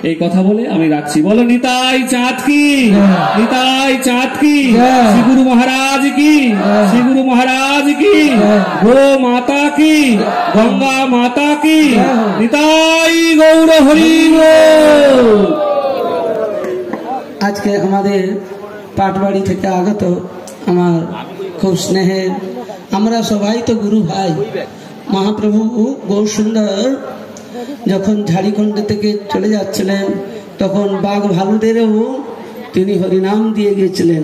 এই কথা বলে আমি রাখছি। বলো নিতাই চাঁদ কি, নিতাই চাঁদ কি, শ্রী গুরু মহারাজ কি, শ্রী গুরু মহারাজ কি, গো মাতা কি, গঙ্গা মাতা কি, নিতাই গৌর হরি বল। আজকে আমাদের পাটবাড়ি থেকে আগত আমার খুব স্নেহের, আমরা সবাই তো গুরু ভাই। মহাপ্রভু গৌর সুন্দর যখন ঝাড়িখণ্ড থেকে চলে যাচ্ছিলেন তখন বাঘ ভালুদেরও তিনি হরিনাম দিয়ে গিয়েছিলেন।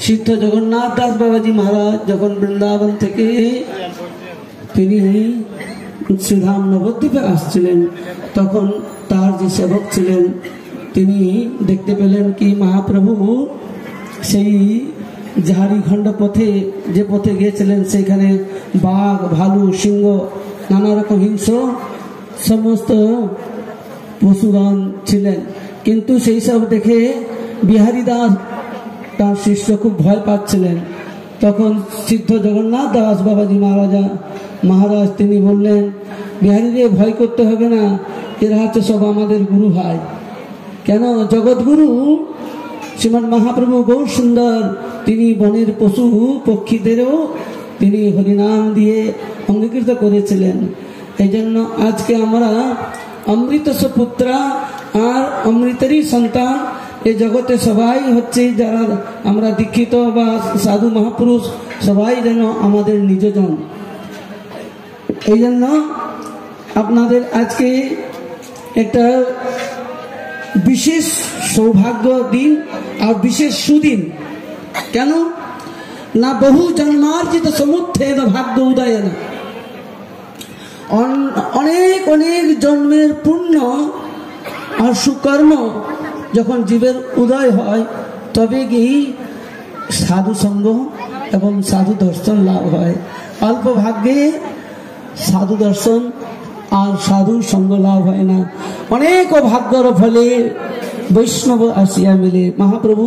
সিদ্ধ জগন্নাথ দাস বাবাজি মহারাজ যখন বৃন্দাবন থেকে তিনি শ্রীধাম নবদ্বীপে আসছিলেন তখন তার যে সেবক ছিলেন তিনি দেখতে পেলেন কি মহাপ্রভু সেই ঝাড়িখণ্ড পথে যে পথে গিয়েছিলেন সেখানে বাঘ ভালু সিংহ নানা রকম হিংস্র সমস্ত পশুগণ ছিলেন। কিন্তু সেই সব দেখে বিহারী দাস তার শিষ্য খুব ভয় পাচ্ছিলেন। তখন সিদ্ধ জগন্নাথ দাস বাবাজি মহারাজ তিনি বললেন, বিহারীরে ভয় করতে হবে না, এরা হচ্ছে সব আমাদের গুরু ভাই। কেন? জগৎগুরু শ্রীমৎ মহাপ্রভু গৌর সুন্দর তিনি বনের পশু পক্ষীদেরও তিনি হরিনাম দিয়ে অঙ্গীকৃত করেছিলেন। এই জন্য আজকে আমরা অমৃত পুত্রা আর অমৃতেরই সন্তান। এই জগতে সবাই হচ্ছে যারা আমরা দীক্ষিত বা সাধু মহাপুরুষ সবাই যেন আমাদের নিজজন। এই জন্য আপনাদের আজকে একটা বিশেষ সৌভাগ্য দিন আর বিশেষ সুদিন। কেন না? বহু জন্মার্জিত সমুত্থেন ভাগ্য উদয় না, অনেক অনেক জন্মের পুণ্য আর সুকর্ম যখন জীবের উদয় হয় তবে কি সাধু সঙ্গ এবং সাধু দর্শন লাভ হয়। অল্প ভাগ্যে সাধু দর্শন আর সাধু সঙ্গ লাভ হয় না। অনেক ভাগ্যর ফলে বৈষ্ণব আসিয়া মিলে। মহাপ্রভু